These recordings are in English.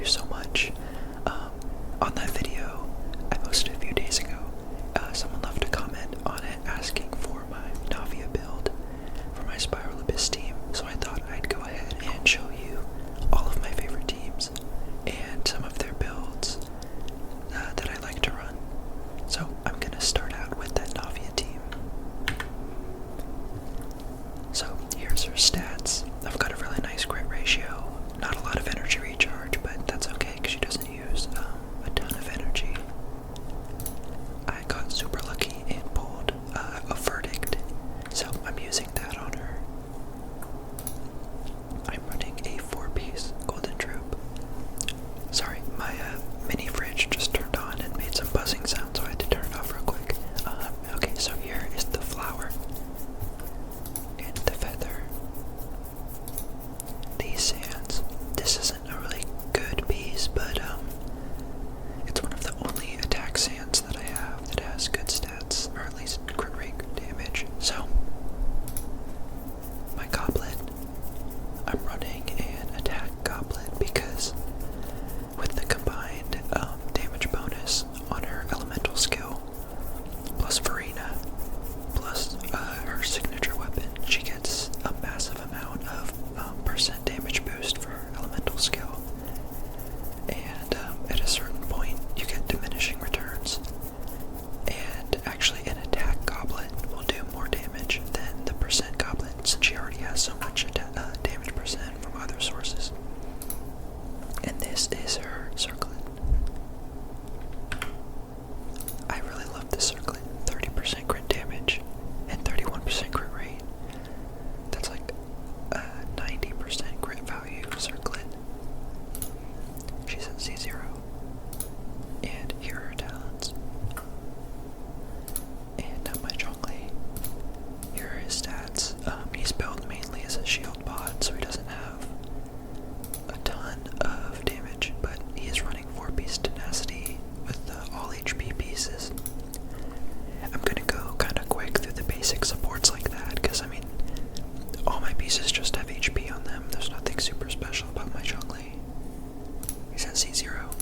so much. On that video I posted a few days ago, someone left a comment on it asking for my Navia build for my Spiral Abyss team, so I thought I'd go ahead and show you all of my favorite teams and some of their builds that I like to run. So I'm gonna start out with that Navia team. So here's her stats. I've got a really nice crit ratio, not a lot of energy recharge, but that's okay because she doesn't use a ton of energy. I got super lucky and pulled a verdict, so I'm using that on her. I'm running a 4-piece golden troop. Sorry, my mini fridge just turned on and made some buzzing sound, so I had to turn it off real quick. Okay, so here is the flower and the feather. These sands. This isn't a really good piece, but it's one of the only attack sands that I have that has good stats, or at least crit rate damage. So my goblet, I'm running an attack goblet because with the combined damage bonus on her elemental skill, plus Farina, plus her signature weapon, she gets a massive amount of percent damage boost for her elemental skill. And at a certain point, you get diminishing returns. And actually, an attack goblet will do more damage than the percent goblet, since she already has so much damage percent from other sources. And this is her circlet. I really love this circlet. 30% crit damage and 31% crit rate. That's like a 90% crit value circlet. She's at C0. And here are her talents. And my Zhongli. Here are his stats. He's built mainly as a shield bot, so he doesn't have a ton of damage, but he is running 4-piece tenacity with all HP pieces. I'm gonna go kind of quick through the basic supports like that, because I mean, all my pieces just have HP on them. There's nothing super special about my Zhongli. He's at C0.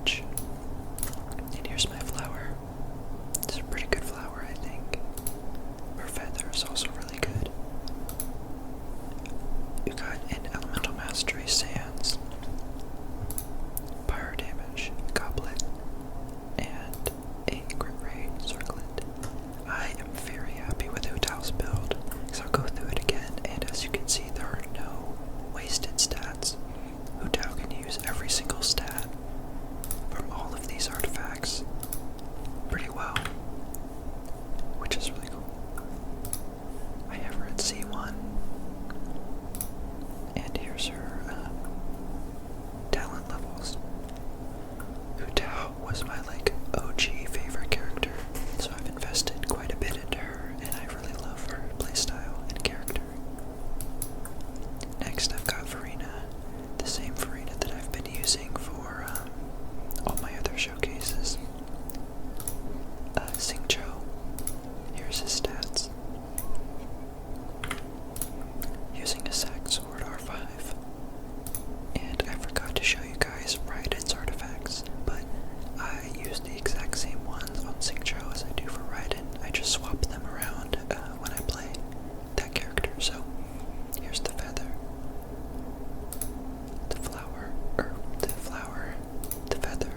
damage. And here's my flower. It's a pretty good flower, I think. Her feather is also really good. You got an elemental mastery sands, pyro damage, goblet, and a crit rate circlet. I am very happy with Utal's build, because I'll go through it again, and as you can see, there are no wasted stats. Utal can use every single stat from all of these artifacts pretty well, which is really cool. I have her at C1, and here's her talent levels. Utal was my OG favorite character, so I've invested quite a bit into her, and I really love her playstyle and character. Next, I've got Farina, the same Farina that I've been using for all my other showcases. Xingqiu, here's his stats. Using a sack sword R5. And I forgot to show you guys Raiden's artifacts, but I use the exact same ones on Xingqiu as I do for Raiden. I just swap them around when I play that character. So here's the feather, the flower, the feather.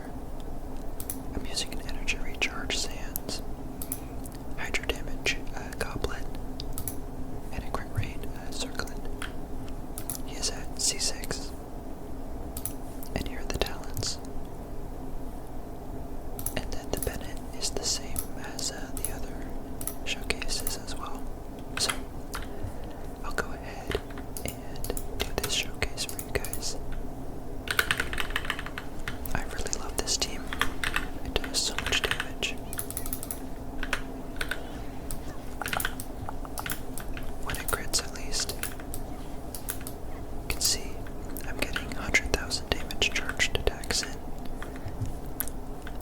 I'm using an energy recharge sands, hydro damage goblet, and a crit rate circlet. He is at C6. And here are the talents. And then the Bennett is the same as the other showcases as well. So I'll go ahead and do this showcase for you guys. I really love this team. It does so much damage. When it crits, at least. You can see I'm getting 100,000 damage charged attacks in.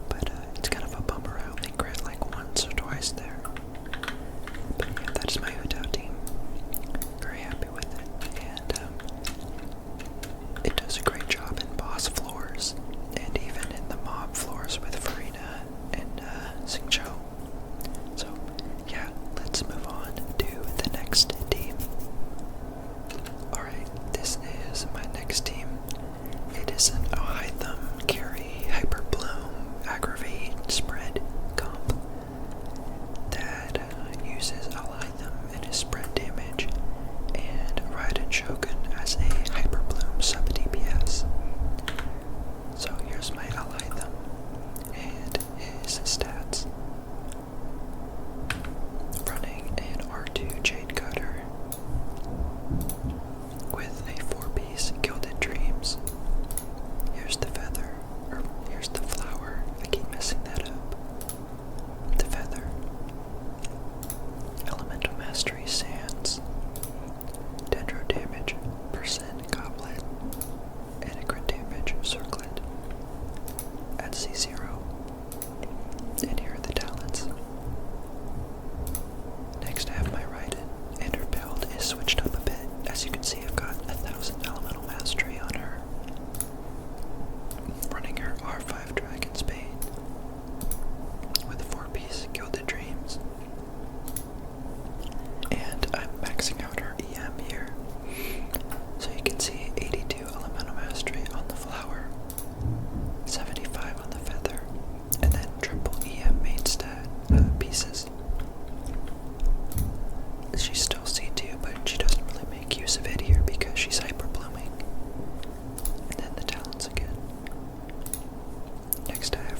But it's kind of a bummer I only crit like once or twice there. But yeah, that is my Utal team. Very happy with it. And it does a great job in boss floors, and even in the mob floors with Farina and Xingqiu. So yeah, let's move on to the next team. Alright, this is my next team. It is an Alhaitham carry hyperbloom aggravate spread comp that uses Alhaitham in his spread damage and Raiden Shogun as a hyperbloom sub DPS. So here's my Alhaitham and his stats. Running an R2 Jade Cutter with a 4-piece Gilded Dreams. Here's the feather, or here's the flower. I keep messing that up. The feather. Elemental Mastery Sands. Dendro damage, percent goblet, and a crit damage circlet at C0. And here are the talents. Next I have my Raiden, and her build is switched up a bit. As you can see, I've got 1,000 elemental mastery on her. Running her R5 Dragon's Bane with a 4-piece Gilded Dreams. And I'm maxing out her EM here. So you can see 82 elemental mastery on the flower, 75 on the feather, and then triple EM main stat pieces. She's still C2, but she doesn't really make use of it here because she's hyper blooming. And then the talents again. Next I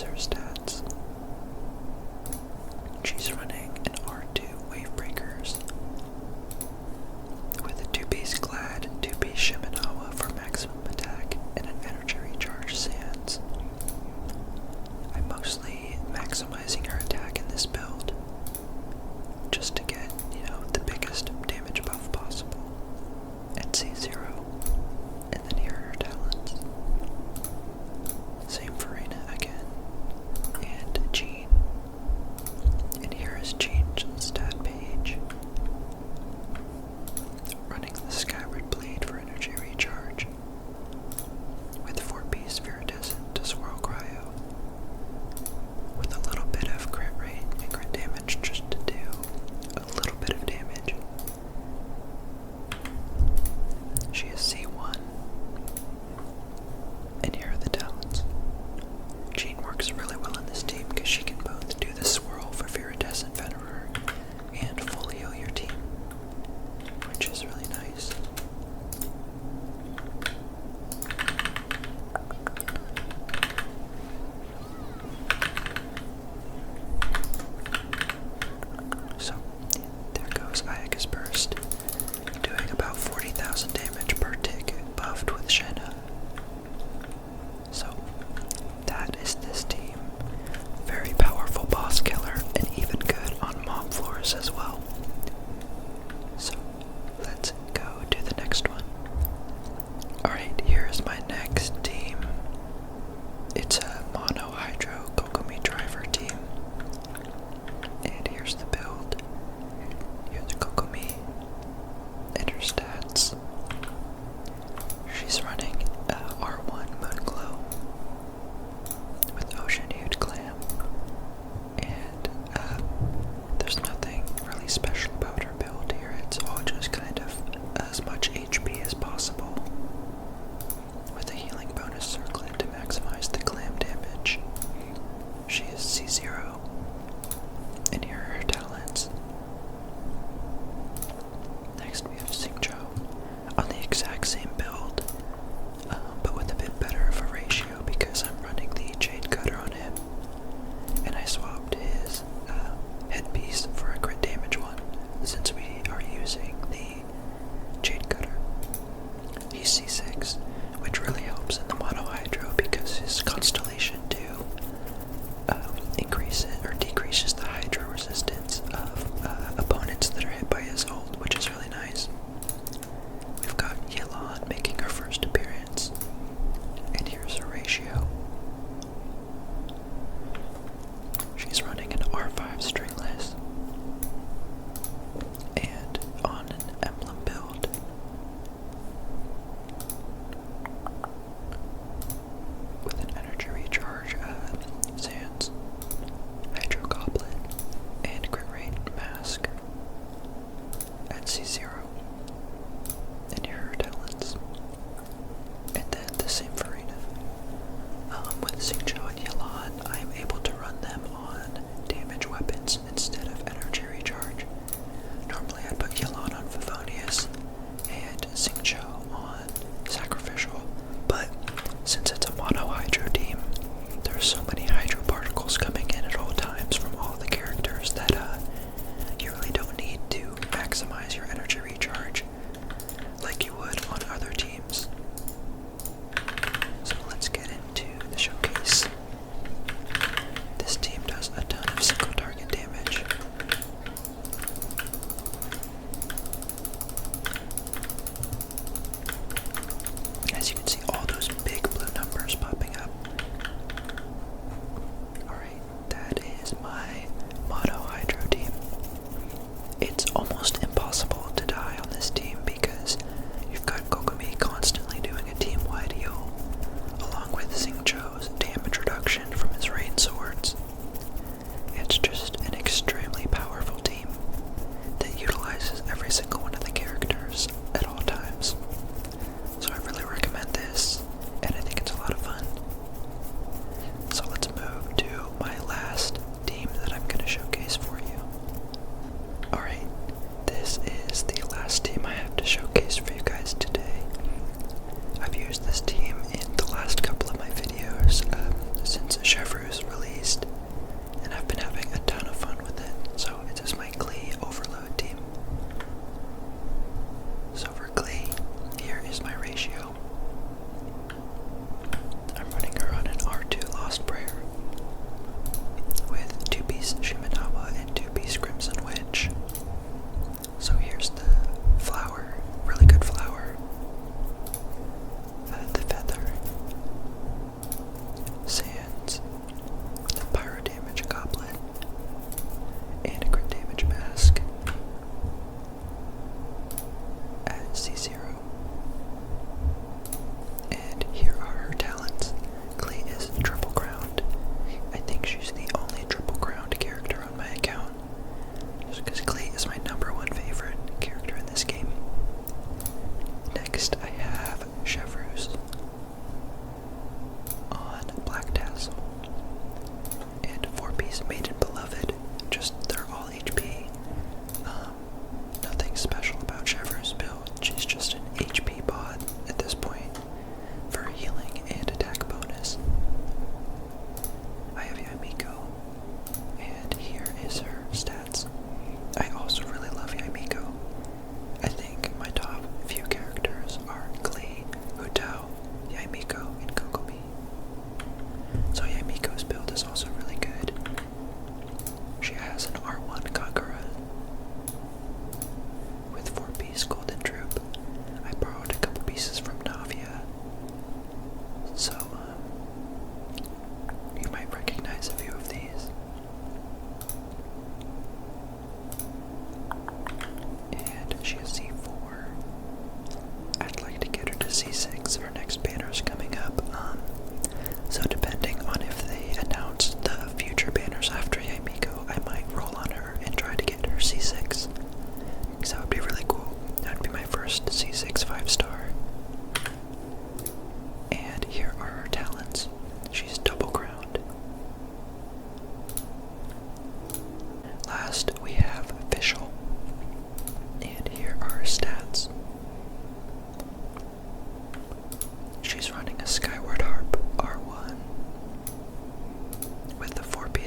is her stats. She's running an R2 Wave Breakers with a 2-piece Glad, 2-piece Shimenawa for maximum attack, and an energy recharge Sands. I'm mostly maximizing her attack in this build just to get, the biggest damage buff possible at C0. And then here are her talents. Same for Reyna again. And Jean. And here is Jean's stat page. Running the Skyward Blade for energy recharge. With 4-piece Viridescent to swirl cryo. With a little bit of crit rate and crit damage just to do a little bit of damage. She is C1. And here are the talents. Jean works really well in this team because she can both do the swirl for Viridescent Venerer and full heal your team, which is really nice. So, there goes Ayaka's Burst, doing about 40,000 damage per tick, buffed with Shenna. So, that is this team. Very powerful boss killer, and even good on mob floors as well. So, let's go to the next one. Alright, here's my next team. It's a mono Hydro Kokomi driver team. And here's the build. Here's the Kokomi and her stats. She's running R1 Moonglow with Ocean Hued Clam. And there's nothing really special about her build here. It's all just kind of as much HP as possible, with a healing bonus circlet to maximize the clam damage. She is C0. And here are her talents. Next we have Xingqiu on the exact same build, but with a bit better of a ratio because I'm running the Jade Cutter on him, and I swapped his headpiece for a crit damage one since we are using the Jade Cutter. He's C6, which really helps in the mono Hydro because his Constellation 2 increases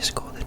is golden